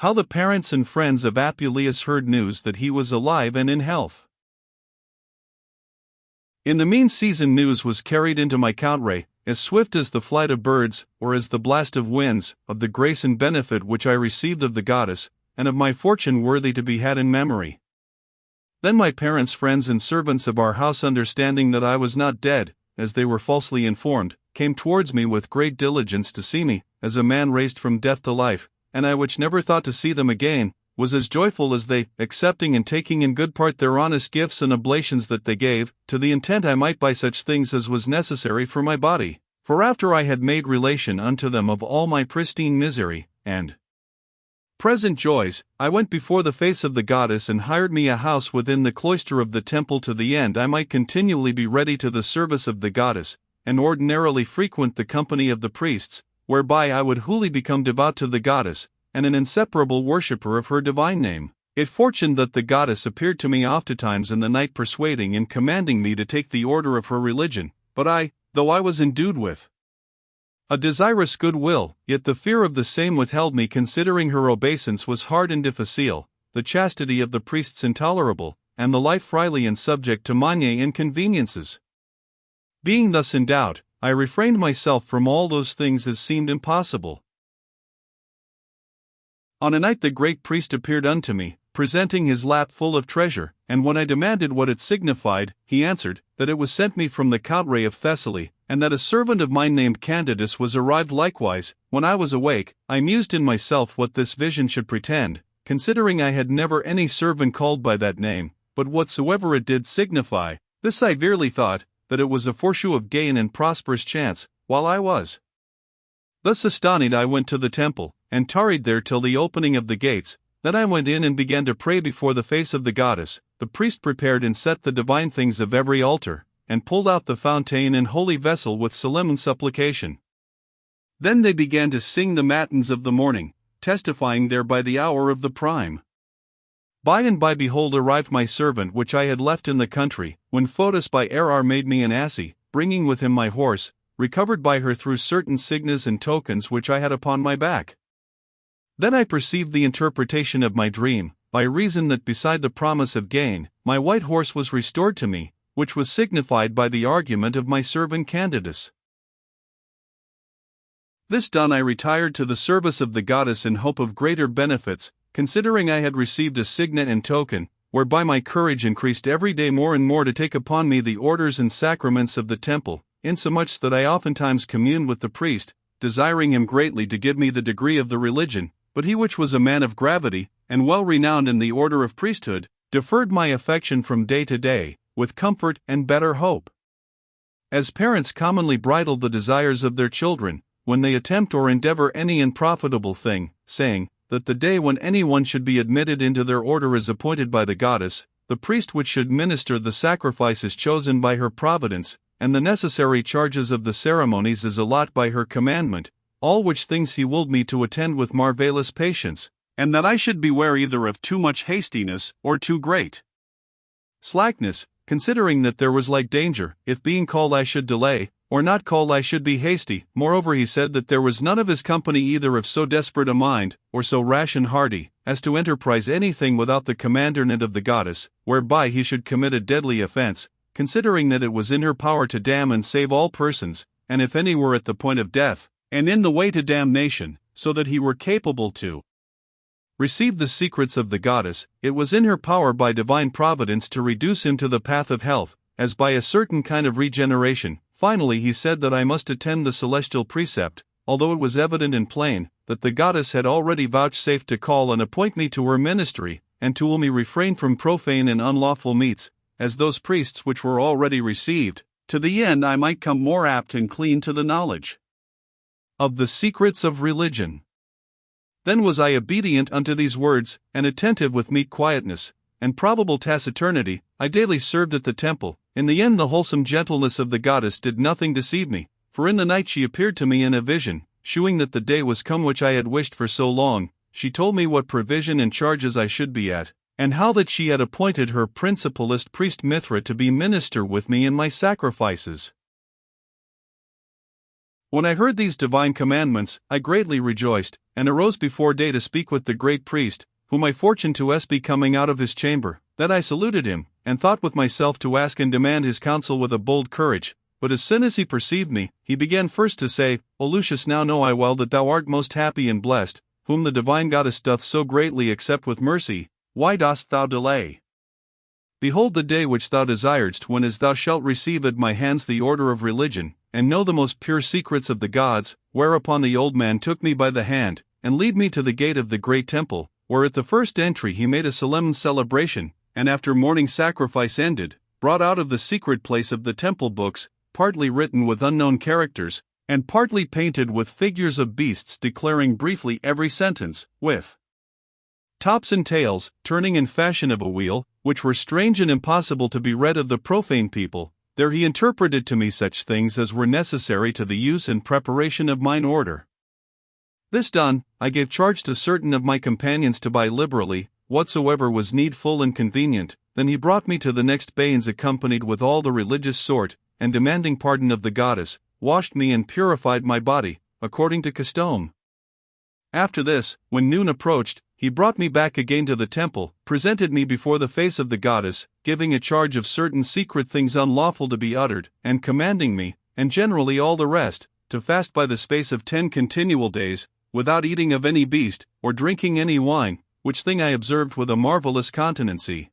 How the parents and friends of Apuleius heard news that he was alive and in health. In the mean season news was carried into my country, as swift as the flight of birds, or as the blast of winds, of the grace and benefit which I received of the goddess, and of my fortune worthy to be had in memory. Then my parents, friends, and servants of our house, understanding that I was not dead, as they were falsely informed, came towards me with great diligence to see me, as a man raised from death to life, and I, which never thought to see them again, was as joyful as they, accepting and taking in good part their honest gifts and oblations that they gave, to the intent I might buy such things as was necessary for my body. For after I had made relation unto them of all my pristine misery, and present joys, I went before the face of the goddess and hired me a house within the cloister of the temple, to the end I might continually be ready to the service of the goddess, and ordinarily frequent the company of the priests, whereby I would wholly become devout to the goddess, and an inseparable worshipper of her divine name. It fortuned that the goddess appeared to me oftentimes in the night, persuading and commanding me to take the order of her religion, but I, though I was endued with a desirous good will, yet the fear of the same withheld me, considering her obeisance was hard and difficile, the chastity of the priests intolerable, and the life freely and subject to minor inconveniences. Being thus in doubt, I refrained myself from all those things as seemed impossible. On a night the great priest appeared unto me, presenting his lap full of treasure, and when I demanded what it signified, he answered, that it was sent me from the country of Thessaly, and that a servant of mine named Candidus was arrived likewise. When I was awake, I mused in myself what this vision should pretend, considering I had never any servant called by that name, but whatsoever it did signify, this I verily thought, that it was a foreshew of gain and prosperous chance, while I was thus astonied. I went to the temple, and tarried there till the opening of the gates. Then I went in and began to pray before the face of the goddess. The priest prepared and set the divine things of every altar, and pulled out the fountain and holy vessel with solemn supplication. Then they began to sing the matins of the morning, testifying thereby the hour of the prime. By and by behold arrived my servant which I had left in the country, when Photis by error made me an asse, bringing with him my horse, recovered by her through certain signs and tokens which I had upon my back. Then I perceived the interpretation of my dream, by reason that beside the promise of gain, my white horse was restored to me, which was signified by the argument of my servant Candidus. This done, I retired to the service of the goddess in hope of greater benefits, considering I had received a signet and token, whereby my courage increased every day more and more to take upon me the orders and sacraments of the temple, insomuch that I oftentimes communed with the priest, desiring him greatly to give me the degree of the religion, but he, which was a man of gravity, and well renowned in the order of priesthood, deferred my affection from day to day, with comfort and better hope. As parents commonly bridle the desires of their children, when they attempt or endeavor any unprofitable thing, saying, that the day when any one should be admitted into their order is appointed by the goddess, the priest which should minister the sacrifice is chosen by her providence, and the necessary charges of the ceremonies is allotted by her commandment, all which things he willed me to attend with marvellous patience, and that I should beware either of too much hastiness, or too great slackness, considering that there was like danger, if being called I should delay, or not called I should be hasty. Moreover he said that there was none of his company either of so desperate a mind, or so rash and hardy, as to enterprise anything without the commandment of the goddess, whereby he should commit a deadly offense, considering that it was in her power to damn and save all persons, and if any were at the point of death, and in the way to damnation, so that he were capable to receive the secrets of the goddess, it was in her power by divine providence to reduce him to the path of health, as by a certain kind of regeneration. Finally he said that I must attend the celestial precept, although it was evident and plain, that the goddess had already vouchsafed to call and appoint me to her ministry, and to will me refrain from profane and unlawful meats, as those priests which were already received, to the end I might come more apt and clean to the knowledge of the secrets of religion. Then was I obedient unto these words, and attentive with meek quietness, and probable taciturnity, I daily served at the temple. In the end the wholesome gentleness of the goddess did nothing deceive me, for in the night she appeared to me in a vision, shewing that the day was come which I had wished for so long. She told me what provision and charges I should be at, and how that she had appointed her principalist priest Mithra to be minister with me in my sacrifices. When I heard these divine commandments, I greatly rejoiced, and arose before day to speak with the great priest, whom I fortuned to be coming out of his chamber. Then I saluted him, and thought with myself to ask and demand his counsel with a bold courage. But as soon as he perceived me, he began first to say, O Lucius, now know I well that thou art most happy and blessed, whom the divine goddess doth so greatly accept with mercy. Why dost thou delay? Behold the day which thou desiredst, when as thou shalt receive at my hands the order of religion, and know the most pure secrets of the gods. Whereupon the old man took me by the hand, and lead me to the gate of the great temple, where at the first entry he made a solemn celebration, and after morning sacrifice ended, brought out of the secret place of the temple books, partly written with unknown characters, and partly painted with figures of beasts declaring briefly every sentence, with tops and tails, turning in fashion of a wheel, which were strange and impossible to be read of the profane people. There he interpreted to me such things as were necessary to the use and preparation of mine order. This done, I gave charge to certain of my companions to buy liberally whatsoever was needful and convenient. Then he brought me to the next bains accompanied with all the religious sort, and demanding pardon of the goddess, washed me and purified my body, according to custom. After this, when noon approached, he brought me back again to the temple, presented me before the face of the goddess, giving a charge of certain secret things unlawful to be uttered, and commanding me, and generally all the rest, to fast by the space of 10 continual days, without eating of any beast, or drinking any wine, which thing I observed with a marvelous continency.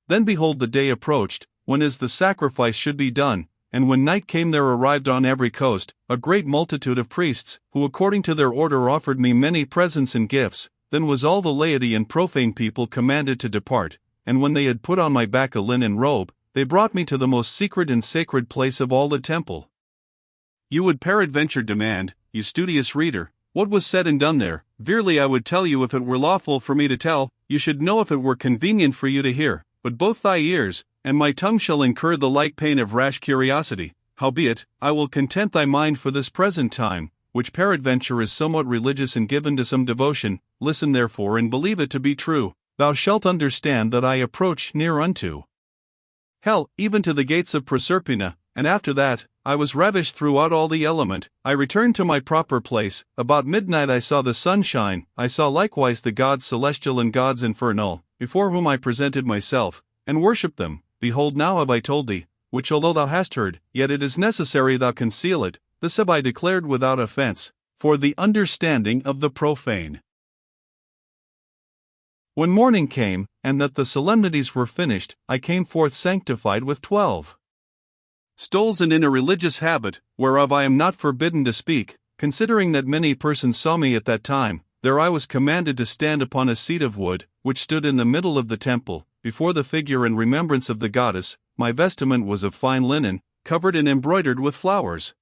Then behold the day approached, when as the sacrifice should be done, and when night came there arrived on every coast a great multitude of priests, who according to their order offered me many presents and gifts. Then was all the laity and profane people commanded to depart, and when they had put on my back a linen robe, they brought me to the most secret and sacred place of all the temple. You would peradventure demand, you studious reader, what was said and done there. Verily I would tell you if it were lawful for me to tell, you should know if it were convenient for you to hear, but both thy ears and my tongue shall incur the like pain of rash curiosity. Howbeit, I will content thy mind for this present time, which peradventure is somewhat religious and given to some devotion. Listen therefore and believe it to be true. Thou shalt understand that I approach near unto hell, even to the gates of Proserpina, and after that, I was ravished throughout all the element. I returned to my proper place. About midnight I saw the sun shine. I saw likewise the gods celestial and gods infernal, before whom I presented myself, and worshipped them. Behold, now have I told thee, which although thou hast heard, yet it is necessary thou conceal it. This have I declared without offense, for the understanding of the profane. When morning came, and that the solemnities were finished, I came forth sanctified with 12 stoles and in a religious habit, whereof I am not forbidden to speak, considering that many persons saw me at that time. There I was commanded to stand upon a seat of wood, which stood in the middle of the temple, before the figure and remembrance of the goddess. My vestiment was of fine linen, covered and embroidered with flowers.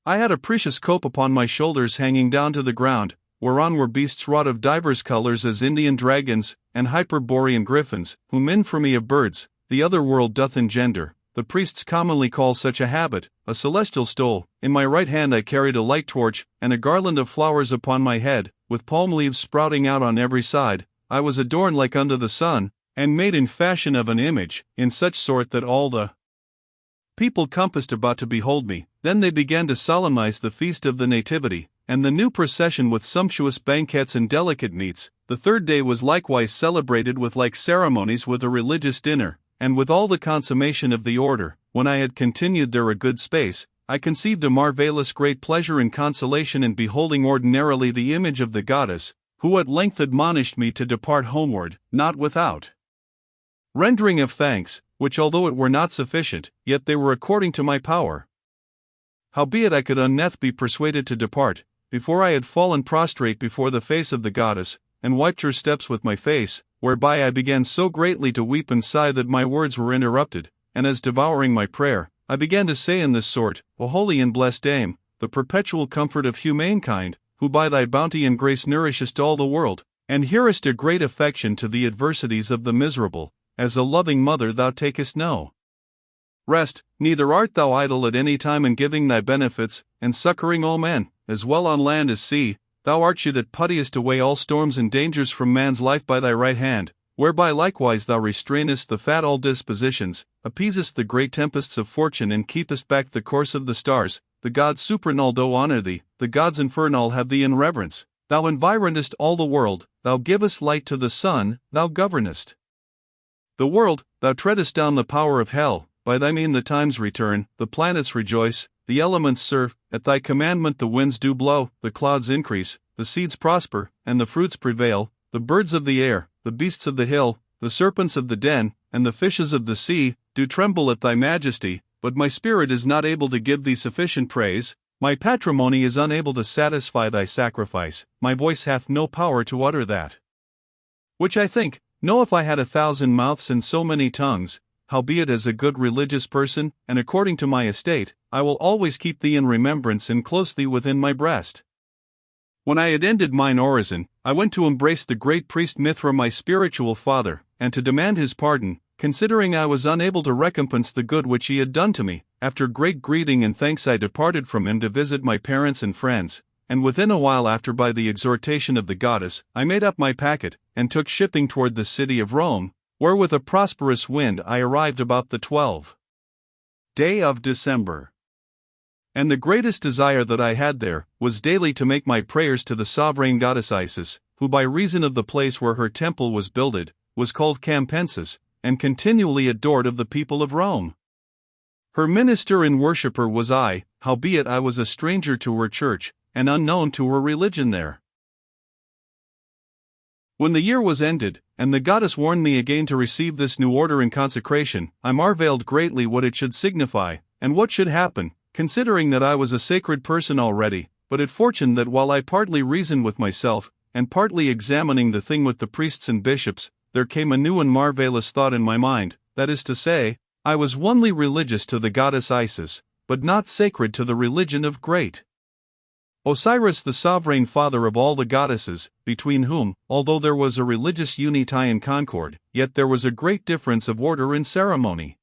I had a precious cope upon my shoulders hanging down to the ground, whereon were beasts wrought of divers colors as Indian dragons, and Hyperborean griffins, whom infamy of birds, the other world doth engender. The priests commonly call such a habit a celestial stole. In my right hand I carried a light torch, and a garland of flowers upon my head, with palm leaves sprouting out on every side. I was adorned like unto the sun, and made in fashion of an image, in such sort that all the people compassed about to behold me. Then they began to solemnize the feast of the Nativity, and the new procession with sumptuous banquets and delicate meats. The third day was likewise celebrated with like ceremonies, with a religious dinner, and with all the consummation of the order. When I had continued there a good space, I conceived a marvellous great pleasure and consolation in beholding ordinarily the image of the goddess, who at length admonished me to depart homeward, not without rendering of thanks, which although it were not sufficient, yet they were according to my power. Howbeit I could unneth be persuaded to depart, before I had fallen prostrate before the face of the goddess, and wiped her steps with my face, whereby I began so greatly to weep and sigh that my words were interrupted, and as devouring my prayer, I began to say in this sort, O holy and blessed Dame, the perpetual comfort of humankind, who by thy bounty and grace nourishest all the world, and hearest a great affection to the adversities of the miserable, as a loving mother thou takest no rest, neither art thou idle at any time in giving thy benefits, and succoring all men, as well on land as sea. Thou art she that puttiest away all storms and dangers from man's life by thy right hand, whereby likewise thou restrainest the fat all dispositions, appeasest the great tempests of fortune, and keepest back the course of the stars. the gods supernal do honor thee, the gods infernal have thee in reverence. Thou environest all the world, thou givest light to the sun, thou governest the world, thou treadest down the power of hell, by thy mean the times return, the planets rejoice, the elements serve, at thy commandment the winds do blow, the clouds increase, the seeds prosper, and the fruits prevail, the birds of the air, the beasts of the hill, the serpents of the den, and the fishes of the sea, do tremble at thy majesty, but my spirit is not able to give thee sufficient praise, my patrimony is unable to satisfy thy sacrifice, my voice hath no power to utter that which I think. No, if I had 1,000 mouths and so many tongues, howbeit as a good religious person, and according to my estate, I will always keep thee in remembrance and close thee within my breast. When I had ended mine orison, I went to embrace the great priest Mithra my spiritual father, and to demand his pardon, considering I was unable to recompense the good which he had done to me. After great greeting and thanks I departed from him to visit my parents and friends, and within a while after by the exhortation of the goddess, I made up my packet, and took shipping toward the city of Rome, where with a prosperous wind I arrived about the 12th day of December. And the greatest desire that I had there, was daily to make my prayers to the sovereign goddess Isis, who by reason of the place where her temple was builded, was called Campensis, and continually adored of the people of Rome. Her minister and worshipper was I, howbeit I was a stranger to her church, and unknown to her religion there. When the year was ended, and the goddess warned me again to receive this new order and consecration, I marveled greatly what it should signify, and what should happen, considering that I was a sacred person already. But it fortuned that while I partly reasoned with myself, and partly examining the thing with the priests and bishops, there came a new and marvelous thought in my mind, that is to say, I was only religious to the goddess Isis, but not sacred to the religion of great Osiris, the sovereign father of all the goddesses, between whom, although there was a religious unity and concord, yet there was a great difference of order and ceremony.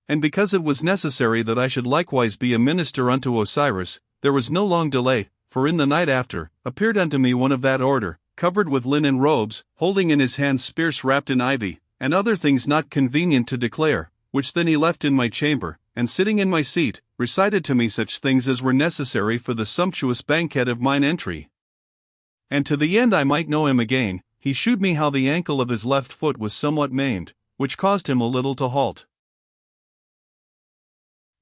And because it was necessary that I should likewise be a minister unto Osiris, there was no long delay, for in the night after, appeared unto me one of that order, covered with linen robes, holding in his hands spears wrapped in ivy, and other things not convenient to declare, which then he left in my chamber, and sitting in my seat, recited to me such things as were necessary for the sumptuous banquet of mine entry. And to the end I might know him again, he shewed me how the ankle of his left foot was somewhat maimed, which caused him a little to halt.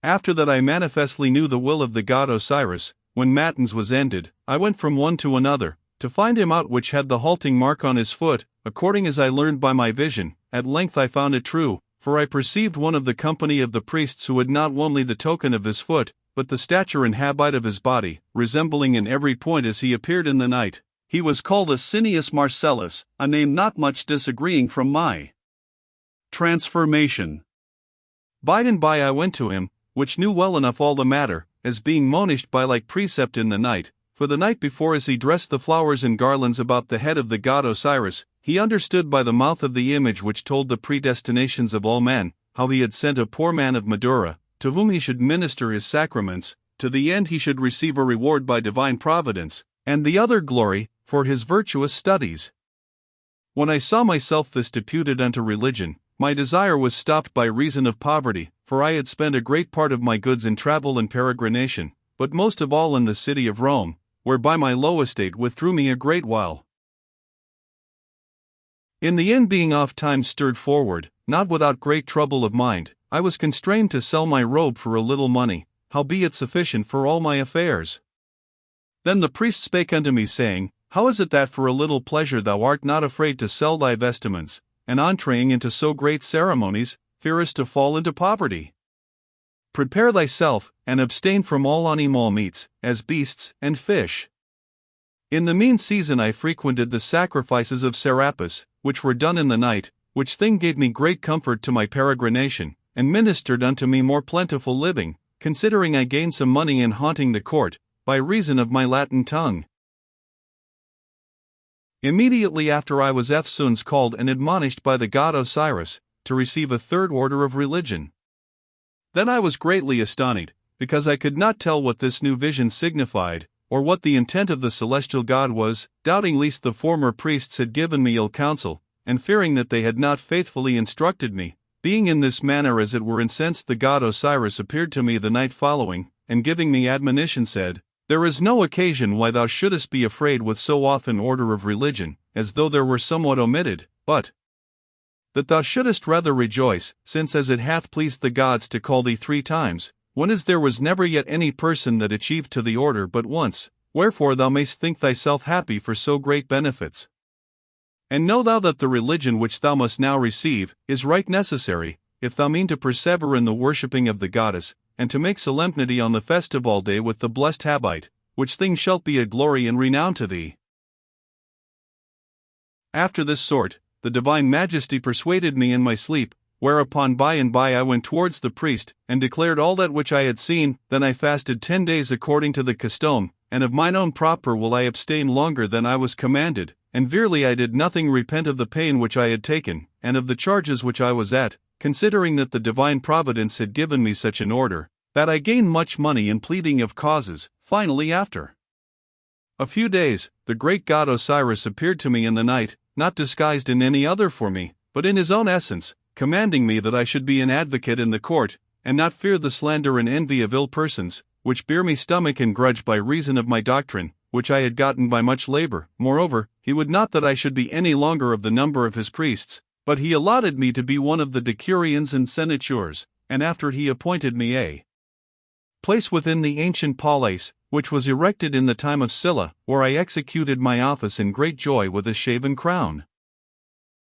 After that I manifestly knew the will of the god Osiris. When matins was ended, I went from one to another, to find him out which had the halting mark on his foot, according as I learned by my vision. At length I found it true, for I perceived one of the company of the priests who had not only the token of his foot, but the stature and habit of his body, resembling in every point as he appeared in the night. He was called Asinius Marcellus, a name not much disagreeing from my transformation. By and by I went to him, which knew well enough all the matter, as being monished by like precept in the night, for the night before as he dressed the flowers and garlands about the head of the god Osiris, he understood by the mouth of the image which told the predestinations of all men, how he had sent a poor man of Madura, to whom he should minister his sacraments, to the end he should receive a reward by divine providence, and the other glory, for his virtuous studies. When I saw myself thus deputed unto religion, my desire was stopped by reason of poverty, for I had spent a great part of my goods in travel and peregrination, but most of all in the city of Rome, whereby my low estate withdrew me a great while. In the end, being oft times stirred forward, not without great trouble of mind, I was constrained to sell my robe for a little money, howbeit sufficient for all my affairs. Then the priest spake unto me, saying, How is it that for a little pleasure thou art not afraid to sell thy vestments, and entreating into so great ceremonies, fearest to fall into poverty? Prepare thyself, and abstain from all animal meats, as beasts and fish. In the mean season I frequented the sacrifices of Serapis, which were done in the night, which thing gave me great comfort to my peregrination, and ministered unto me more plentiful living, considering I gained some money in haunting the court, by reason of my Latin tongue. Immediately after I was eftsoons called and admonished by the god Osiris, to receive a third order of religion. Then I was greatly astonished, because I could not tell what this new vision signified, or what the intent of the celestial god was, doubting lest the former priests had given me ill counsel, and fearing that they had not faithfully instructed me. Being in this manner as it were incensed, the god Osiris appeared to me the night following, and giving me admonition said, "There is no occasion why thou shouldest be afraid with so often order of religion, as though there were somewhat omitted, but that thou shouldest rather rejoice, since as it hath pleased the gods to call thee 3 times, when as there was never yet any person that achieved to the order but once, wherefore thou mayst think thyself happy for so great benefits. And know thou that the religion which thou must now receive is right necessary, if thou mean to persevere in the worshipping of the goddess, and to make solemnity on the festival day with the blessed habit, which thing shalt be a glory and renown to thee." After this sort, the divine majesty persuaded me in my sleep, whereupon by and by I went towards the priest, and declared all that which I had seen. Then I fasted 10 days according to the custom, and of mine own proper will I abstain longer than I was commanded, and verily I did nothing repent of the pain which I had taken, and of the charges which I was at, considering that the divine providence had given me such an order, that I gained much money in pleading of causes. Finally, after a few days, the great god Osiris appeared to me in the night, not disguised in any other for me, but in his own essence, commanding me that I should be an advocate in the court, and not fear the slander and envy of ill persons, which bear me stomach and grudge by reason of my doctrine, which I had gotten by much labor. Moreover, he would not that I should be any longer of the number of his priests, but he allotted me to be one of the decurions and senators, and after he appointed me a place within the ancient palace, which was erected in the time of Sylla, where I executed my office in great joy with a shaven crown.